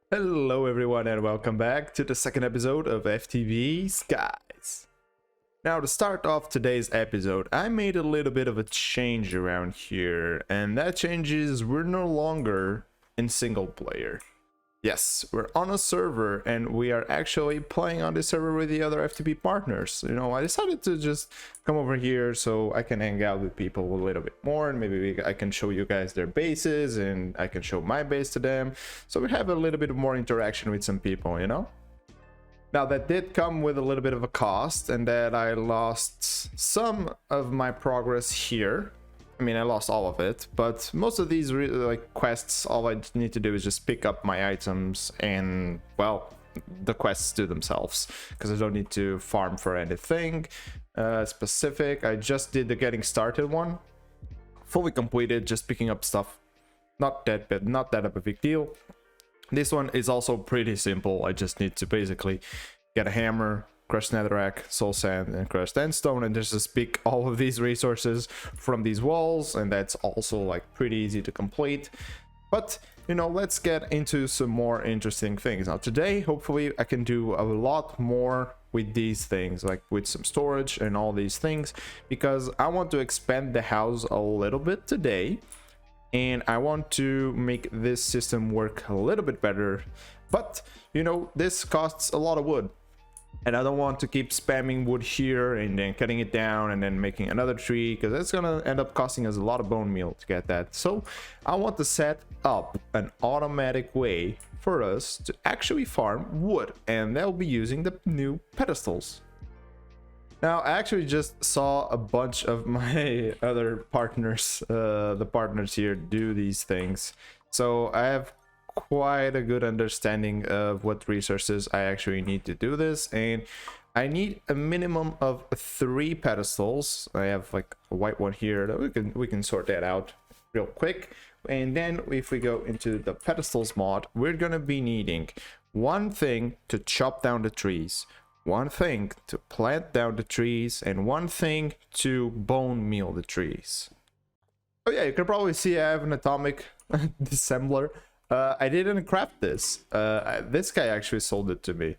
Hello everyone and welcome back to the second episode of FTB Skies. Now to start off today's episode, I made a little bit of a change around here, and that change is we're no longer in single player. Yes, we're on a server and we are actually playing on this server with the other FTB partners. I decided to just come over here so I can hang out with people a little bit more, and maybe I can show you guys their bases and I can show my base to them. So we have a little bit more interaction with some people. Now that did come with a little bit of a cost, and that I lost some of my progress here. I mean, I lost all of it, but most of these quests, all I need to do is just pick up my items and, well, the quests do themselves, because I don't need to farm for anything specific. I just did the getting started one, fully completed, just picking up stuff. Not that bad, not that of a big deal. This one is also pretty simple. I just need to basically get a hammer, crushed netherrack, soul sand, and crushed sandstone, and just pick all of these resources from these walls, and that's also like pretty easy to complete. But let's get into some more interesting things. Now today, hopefully I can do a lot more with these things, like with some storage and all these things, because I want to expand the house a little bit today, and I want to make this system work a little bit better. But this costs a lot of wood, and I don't want to keep spamming wood here and then cutting it down and then making another tree, because that's gonna end up costing us a lot of bone meal to get that. So I want to set up an automatic way for us to actually farm wood, and they'll be using the new pedestals. Now I actually just saw a bunch of my other partners, the partners here, do these things, so I have quite a good understanding of what resources I actually need to do this, and I need a minimum of 3 pedestals. I have like a white one here that we can sort that out real quick. And then if we go into the pedestals mod, we're gonna be needing 1 thing to chop down the trees, 1 thing to plant down the trees, and 1 thing to bone meal the trees. Oh yeah, you can probably see I have an atomic dissembler. I didn't craft this. This guy actually sold it to me.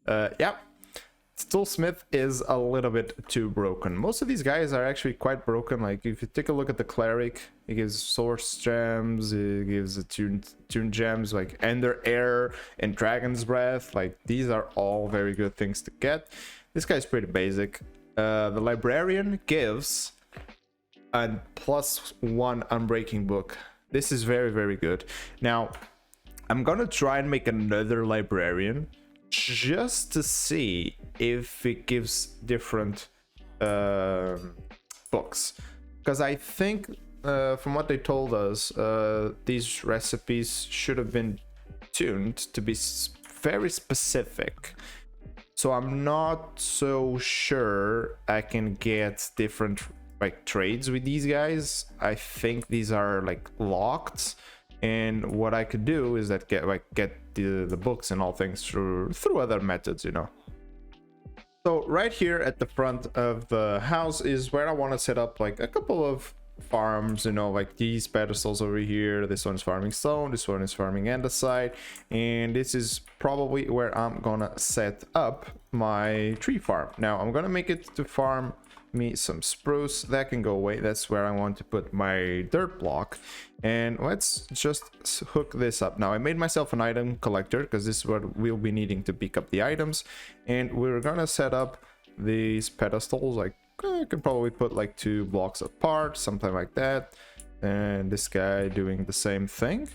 Yeah, Toolsmith is a little bit too broken. Most of these guys are actually quite broken. Like if you take a look at the Cleric, he gives source gems, he gives a tune gems, like Ender Air and Dragon's Breath. Like these are all very good things to get. This guy's pretty basic. The Librarian gives a +1 Unbreaking Book. This is very, very good. Now, I'm gonna try and make another librarian just to see if it gives different books. Because I think, from what they told us, these recipes should have been tuned to be very specific. So I'm not so sure I can get different trades with these guys. I think these are like locked, and what I could do is that get the books and all things through other methods. So right here at the front of the house is where I want to set up like a couple of farms, like these pedestals over here. This one's farming stone, this one is farming andesite, and this is probably where I'm gonna set up my tree farm. Now I'm gonna make it to farm me some spruce. That can go away. That's where I want to put my dirt block, and let's just hook this up. Now I made myself an item collector because this is what we'll be needing to pick up the items, and we're gonna set up these pedestals. Like I could probably put like 2 blocks apart, something like that, and this guy doing the same thing.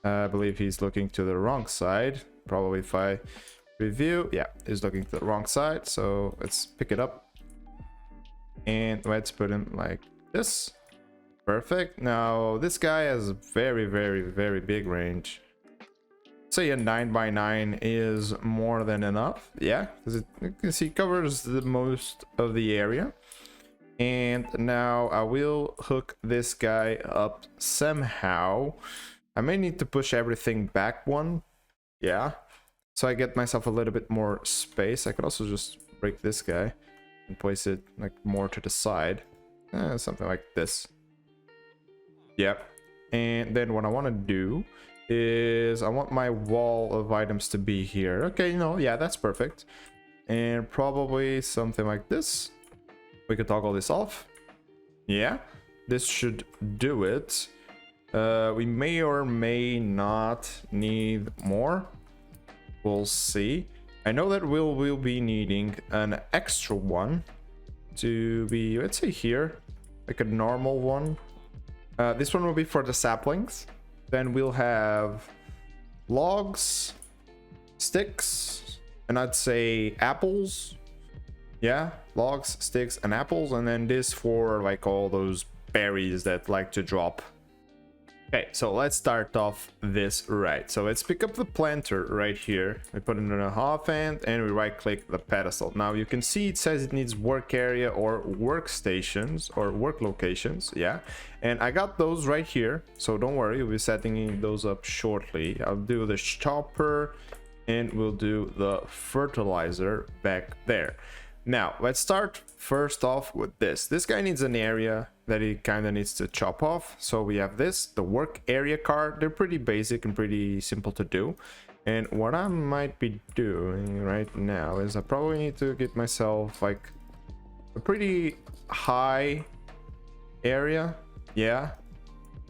I believe he's looking to the wrong side. Probably if I review, yeah, he's looking to the wrong side, so let's pick it up and let's put him like this. Perfect. Now this guy has a very, very, very big range. Say a 9x9 is more than enough. Yeah, because you can see covers the most of the area. And now I will hook this guy up somehow. I may need to push everything back 1. Yeah, so I get myself a little bit more space. I could also just break this guy and place it like more to the side, something like this. Yep. And then what I want to do is I want my wall of items to be here. Okay, no, yeah, that's perfect. And probably something like this. We could toggle this off. Yeah, this should do it. We may or may not need more. We'll see. I know that we'll be needing an extra one to be, let's say here, like a normal one. This one will be for the saplings. Then we'll have logs, sticks, and I'd say apples. Yeah, logs, sticks, and apples. And then this for like all those berries that like to drop. Okay, so let's start off this right. So let's pick up the planter right here. We put it in a half end and we right click the pedestal. Now you can see it says it needs work area or workstations or work locations. Yeah, and I got those right here. So don't worry, we'll be setting those up shortly. I'll do the chopper and we'll do the fertilizer back there. Now let's start first off with this. This guy needs an area that he kind of needs to chop off. So we have this, the work area card. They're pretty basic and pretty simple to do. And what I might be doing right now is I probably need to get myself like a pretty high area. Yeah,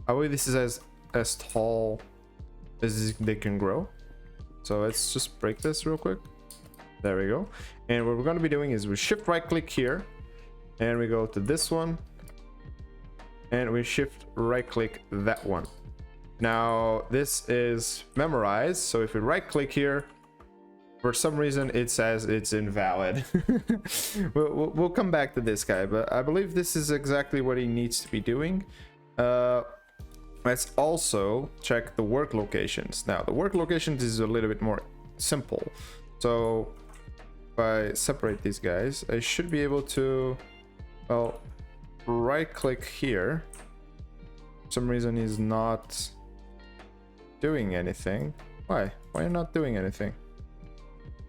I believe this is as tall as they can grow. So let's just break this real quick. There we go. And what we're going to be doing is we shift right click here and we go to this one and we shift right click that one. Now this is memorized, so if we right click here, for some reason it says it's invalid. we'll come back to this guy, but I believe this is exactly what he needs to be doing. Let's also check the work locations. Now the work locations is a little bit more simple. So if I separate these guys, I should be able to, well, right click here. For some reason he's not doing anything. Why are you not doing anything?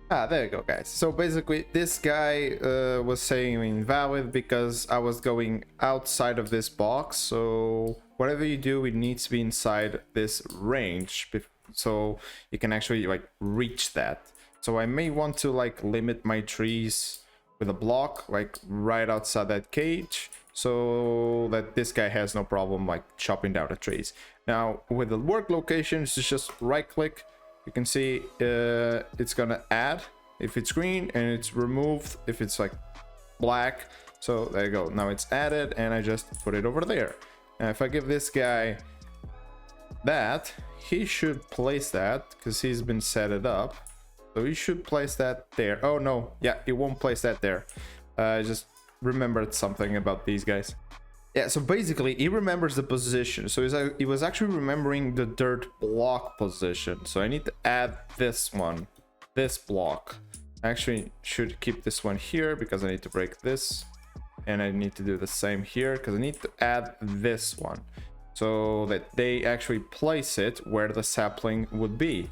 Ah, there you go, guys. So basically this guy was saying invalid because I was going outside of this box. So whatever you do, it needs to be inside this range so you can actually like reach that. So I may want to like limit my trees with a block like right outside that cage so that this guy has no problem like chopping down the trees. Now with the work locations, it's just right click. You can see it's gonna add if it's green and it's removed if it's like black. So there you go. Now it's added and I just put it over there. Now if I give this guy that, he should place that because he's been set it up. So he should place that there. Oh no, yeah, it won't place that there. I just remembered something about these guys. Yeah, so basically he remembers the position. So he was actually remembering the dirt block position. So I need to add this one, this block. I actually should keep this one here because I need to break this. And I need to do the same here because I need to add this one so that they actually place it where the sapling would be.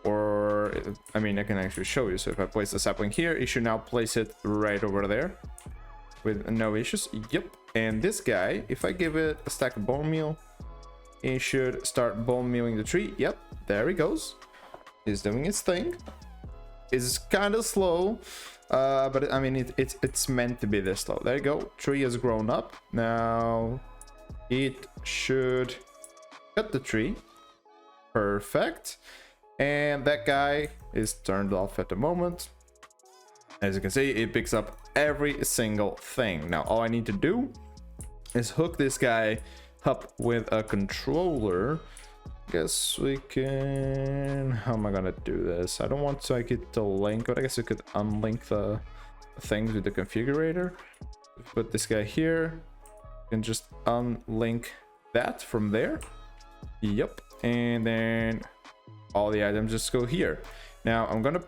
Or, I mean, I can actually show you. So if I place the sapling here, it should now place it right over there with no issues. Yep. And this guy, if I give it a stack of bone meal, it should start bone mealing the tree. Yep, there he goes. He's doing his thing. It's kind of slow, but I mean, it's meant to be this slow. There you go. Tree has grown up. Now it should cut the tree. Perfect. And that guy is turned off at the moment. As you can see, it picks up every single thing. Now all I need to do is hook this guy up with a controller. Guess we can, how am I gonna do this? I don't want to like it to link, but I guess we could unlink the things with the configurator. Put this guy here and just unlink that from there. Yep. And then all the items just go here. Now I'm gonna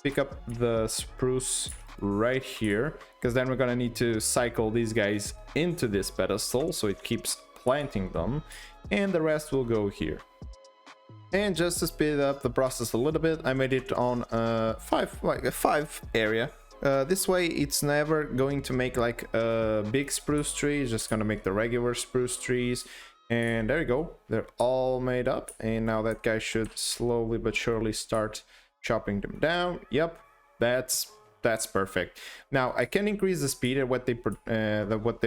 pick up the spruce right here because then we're gonna need to cycle these guys into this pedestal so it keeps planting them, and the rest will go here. And just to speed up the process a little bit, I made it on a 5 area. This way it's never going to make like a big spruce tree, it's just gonna make the regular spruce trees. And there you go, they're all made up, and now that guy should slowly but surely start chopping them down. Yep, that's perfect. Now I can increase the speed at what they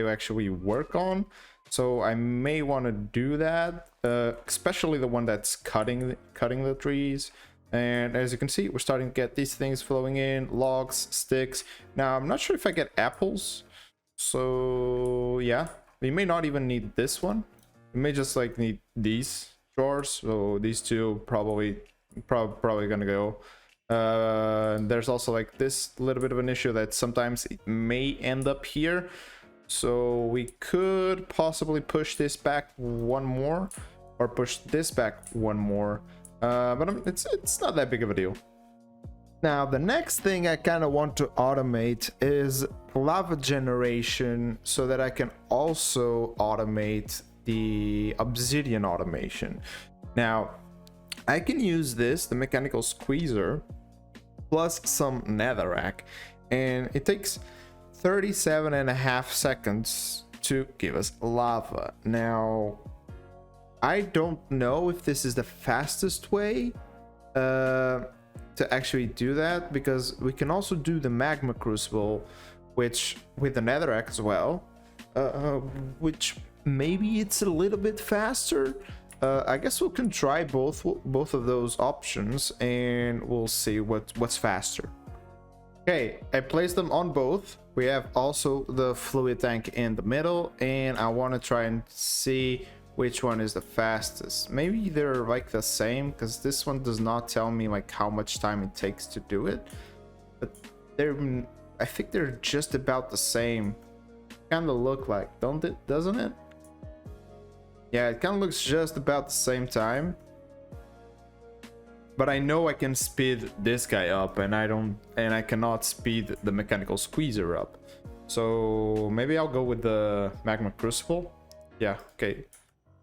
actually work on, so I may want to do that, especially the one that's cutting the trees. And as you can see, we're starting to get these things flowing in, logs, sticks. Now I'm not sure if I get apples, so yeah, we may not even need this one. We may just like need these drawers, so these two probably gonna go. There's also like this little bit of an issue that sometimes it may end up here, so we could possibly push this back one more, or push this back one more, but it's not that big of a deal. Now the next thing I kind of want to automate is lava generation, so that I can also automate the obsidian automation. Now I can use the mechanical squeezer, plus some netherrack, and it takes 37.5 seconds to give us lava. Now I don't know if this is the fastest way to actually do that, because we can also do the magma crucible, which with the netherrack as well, which maybe it's a little bit faster. I guess we can try both of those options, and we'll see what's faster. Okay, I placed them on both. We have also the fluid tank in the middle, and I want to try and see which one is the fastest. Maybe they're like the same, because this one does not tell me like how much time it takes to do it, but I think they're just about the same. Kind of look like, doesn't it? Yeah, it kind of looks just about the same time. But I know I can speed this guy up, and I cannot speed the mechanical squeezer up. So maybe I'll go with the magma crucible. Yeah, okay.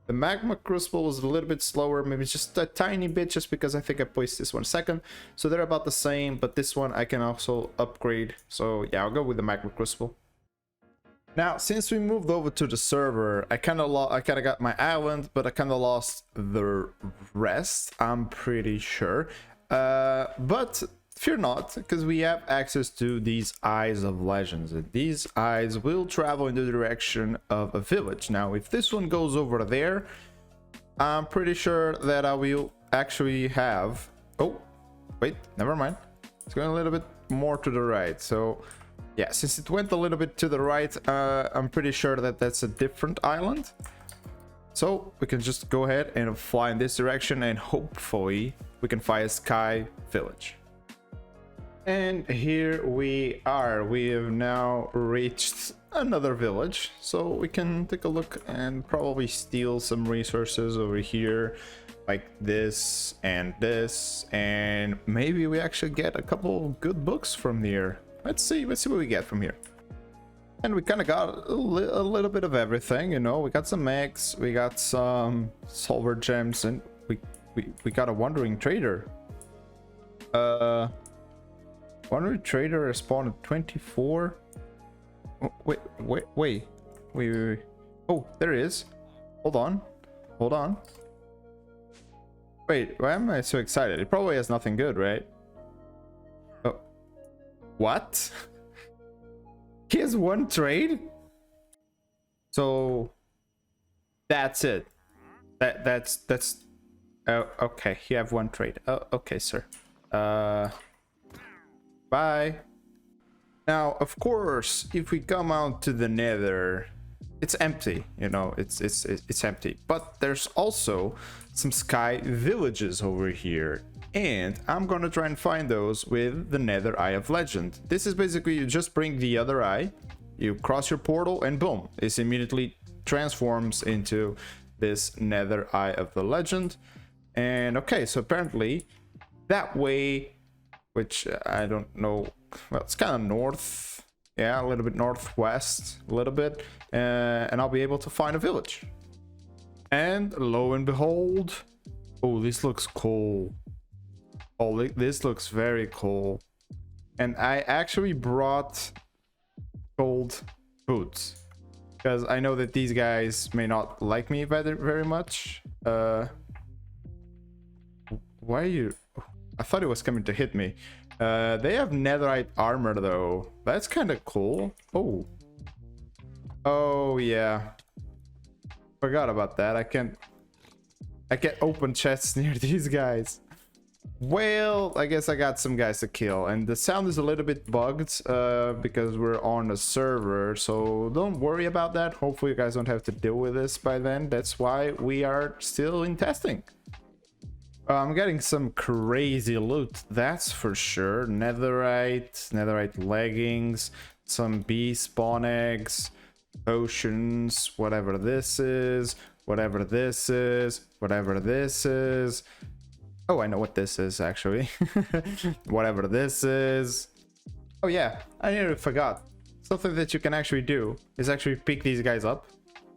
The magma crucible is a little bit slower, maybe just a tiny bit, just because I think I placed this one second. So they're about the same, but this one I can also upgrade. So yeah, I'll go with the magma crucible. Now, since we moved over to the server, I kind of got my island, but I kind of lost the rest, I'm pretty sure. But fear not, because we have access to these Eyes of Legends. And these eyes will travel in the direction of a village. Now, if this one goes over there, I'm pretty sure that I will actually have... Oh, wait, never mind. It's going a little bit more to the right, so... Yeah, since it went a little bit to the right, I'm pretty sure that that's a different island. So we can just go ahead and fly in this direction, and hopefully we can find a sky village. And here we are. We have now reached another village, so we can take a look and probably steal some resources over here, like this, and maybe we actually get a couple good books from here. Let's see what we get from here. And we kind of got a little bit of everything, you know. We got some eggs, we got some silver gems, and we got a wandering trader. Wandering trader spawned at 24. Oh, wait. Oh, there it is. Hold on. Wait, why am I so excited? It probably has nothing good, right? What? He has one trade? So that's it. That's okay. You have one trade. Oh, okay, sir. Bye. Now, of course, if we come out to the Nether, it's empty. You know, it's empty. But there's also some sky villages over here. And I'm gonna try and find those with the Nether Eye of Legend. This is basically, you just bring the other eye, you cross your portal, and boom, it immediately transforms into this Nether Eye of the Legend. And okay, so apparently that way, which I don't know, well, it's kind of north, yeah, a little bit northwest, a little bit, and I'll be able to find a village. And lo and behold, oh, this looks cool. Oh, this looks very cool. And I actually brought gold boots. because I know that these guys may not like me very much. Why are you... I thought it was coming to hit me. They have netherite armor though. That's kind of cool. Oh yeah, forgot about that. I can't open chests near these guys. Well, I guess I got some guys to kill, and the sound is a little bit bugged because we're on a server, so don't worry about that. Hopefully you guys don't have to deal with this by then. That's why we are still in testing. I'm getting some crazy loot, that's for sure. Netherite leggings, some bee spawn eggs, potions, whatever this is, whatever this is, whatever this is. Oh, I know what this is actually. Whatever this is. Oh yeah, I nearly forgot. Something that you can actually do is actually pick these guys up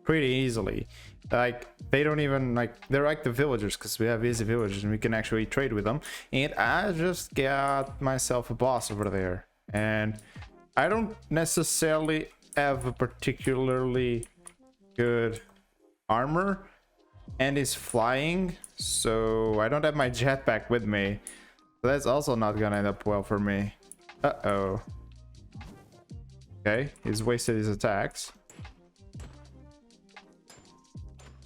pretty easily. Like, they don't even, like, they're like the villagers, because we have easy villagers and we can actually trade with them. And I just got myself a boss over there, and I don't necessarily have a particularly good armor, and is flying, so I don't have my jetpack with me. So that's also not gonna end up well for me. Uh-oh. Okay, he's wasted his attacks.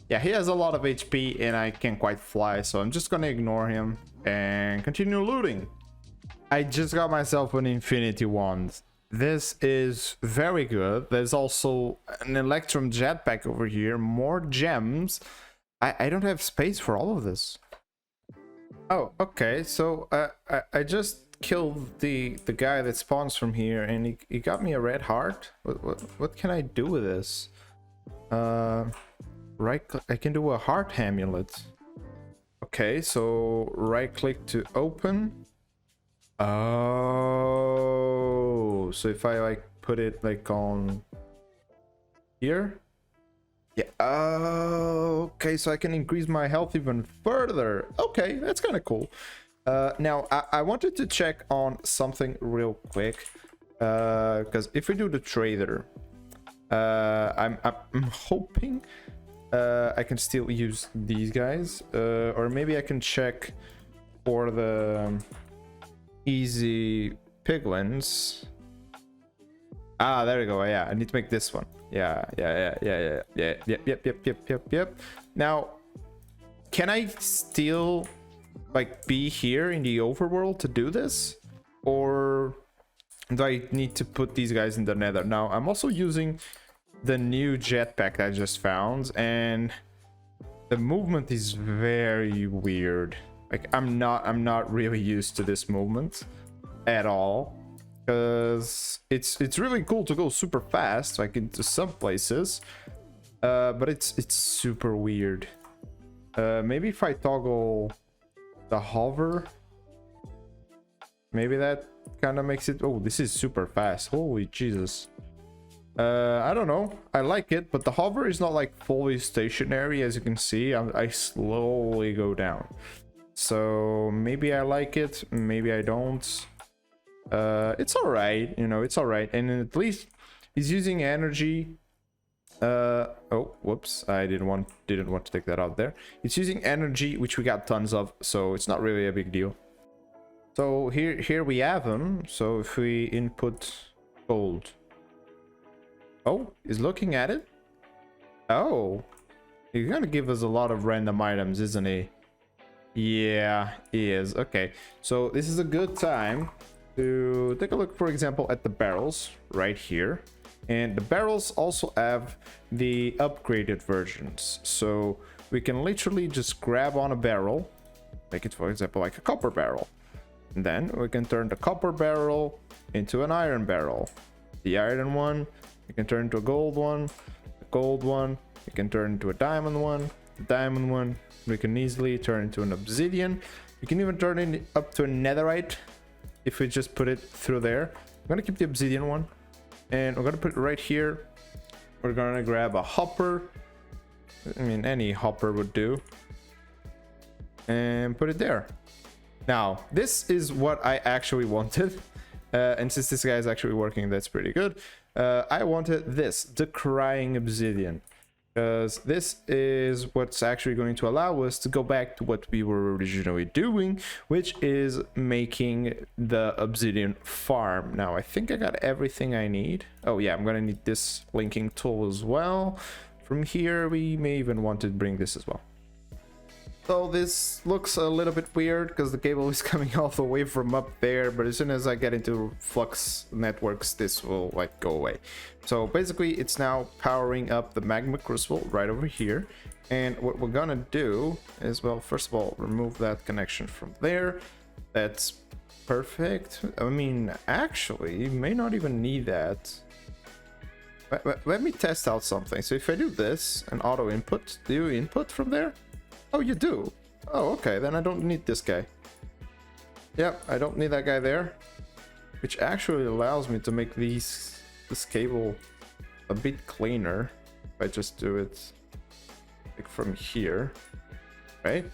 Yeah, he has a lot of HP and I can't quite fly, so I'm just gonna ignore him and continue looting. I just got myself an infinity wand. This is very good. There's also an electrum jetpack over here, more gems. I don't have space for all of this. Oh, okay, so I just killed the guy that spawns from here, and he got me a red heart. What can I do with this? I can do a heart amulet. Okay, so right click to open. Oh, so if I like put it like on here, yeah. Oh, okay, so I can increase my health even further. Okay, that's kind of cool. Now I wanted to check on something real quick, because if we do the trader, I'm hoping I can still use these guys, or maybe I can check for the easy piglins. Ah, there we go. Yeah, I need to make this one. Yep. Now, can I still like be here in the overworld to do this, or do I need to put these guys in the nether? Now, I'm also using the new jetpack I just found, and the movement is very weird. Like, I'm not really used to this movement at all, because it's really cool to go super fast, like into some places, but it's super weird. Maybe if I toggle the hover, maybe that kind of makes it... Oh, this is super fast. Holy Jesus. I don't know, I like it, but the hover is not like fully stationary. As you can see, I slowly go down, so maybe I like it, maybe I don't. It's all right, you know, it's all right. And at least he's using energy. Oh, whoops, I didn't want to take that out there. It's using energy, which we got tons of, so it's not really a big deal. So here we have him. So if we input gold, oh, he's looking at it. Oh, he's gonna give us a lot of random items, isn't he? Yeah, he is. Okay, so this is a good time to take a look, for example, at the barrels right here. And the barrels also have the upgraded versions, so we can literally just grab on a barrel, make it, for example, like a copper barrel, and then we can turn the copper barrel into an iron barrel. The iron one you can turn into a gold one, the gold one you can turn into a diamond one, the diamond one we can easily turn into an obsidian. You can even turn it up to a netherite if we just put it through there. I'm gonna keep the obsidian one, and we're gonna put it right here. We're gonna grab a hopper, I mean any hopper would do, and put it there. Now this is what I actually wanted, and since this guy is actually working, that's pretty good. I wanted this, the Crying Obsidian, because this is what's actually going to allow us to go back to what we were originally doing, which is making the obsidian farm. Now I think I got everything I need. Oh yeah, I'm gonna need this linking tool as well. From here we may even want to bring this as well. So this looks a little bit weird because the cable is coming all the way from up there, but as soon as I get into Flux networks, this will like go away. So basically it's now powering up the magma crucible right over here. And what we're gonna do is, well, first of all, remove that connection from there. That's perfect. I mean, actually, you may not even need that. Let me test out something. So if I do this and auto input, do you input from there? Oh, you do? Oh, okay, then I don't need this guy. Yep, I don't need that guy there. Which actually allows me to make this cable a bit cleaner. If I just do it like from here. Right?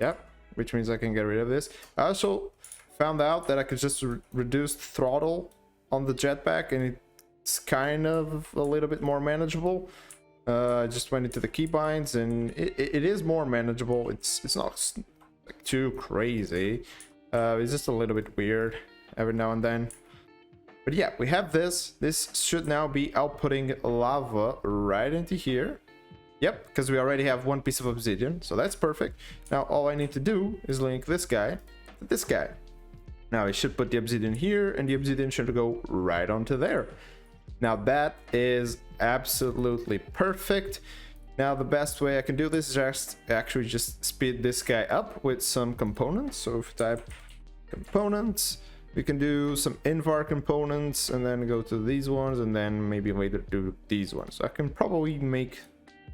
Yep, which means I can get rid of this. I also found out that I could just reduce throttle on the jetpack and it's kind of a little bit more manageable. I just went into the keybinds and it is more manageable. It's not like too crazy. It's just a little bit weird every now and then. But yeah, we have this. This should now be outputting lava right into here. Yep, because we already have one piece of obsidian, so that's perfect. Now all I need to do is link this guy to this guy. Now I should put the obsidian here and the obsidian should go right onto there. Now that is absolutely perfect. Now the best way I can do this is just speed this guy up with some components. So if we type components, we can do some invar components and then go to these ones and then maybe later do these ones. So I can probably make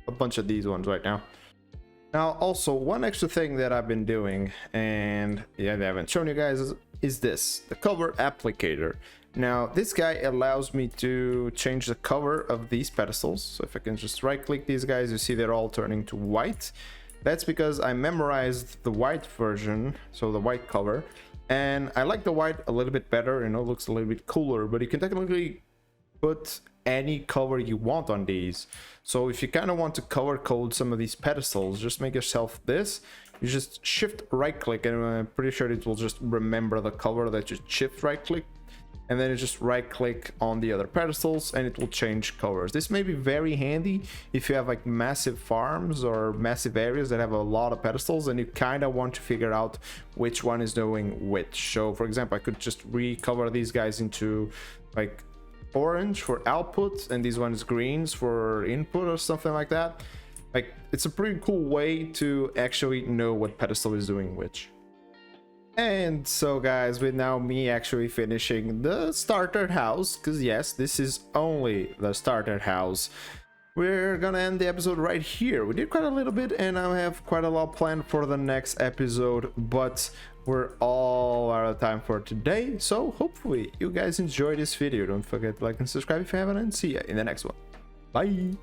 a bunch of these ones right now. Now also one extra thing that I've been doing, and yeah, I haven't shown you guys, is this, the cover applicator. Now this guy allows me to change the cover of these pedestals. So if I can just right click these guys, you see they're all turning to white. That's because I memorized the white version, so the white cover, and I like the white a little bit better, you know, it looks a little bit cooler, but you can technically put any cover you want on these. So if you kind of want to color code some of these pedestals, just make yourself this. You just shift right click and I'm pretty sure it will just remember the color that you shift right click, and then you just right click on the other pedestals and it will change colors. This may be very handy if you have like massive farms or massive areas that have a lot of pedestals and you kind of want to figure out which one is doing which. So for example, I could just recolor these guys into like orange for output and these ones greens for input or something like that. Like, it's a pretty cool way to actually know what pedestal is doing which. And so guys, with now me actually finishing the starter house, because yes, this is only the starter house, we're gonna end the episode right here. We did quite a little bit and I have quite a lot planned for the next episode, but we're all out of time for today. So hopefully you guys enjoyed this video. Don't forget to like and subscribe if you haven't, and see ya in the next one. Bye.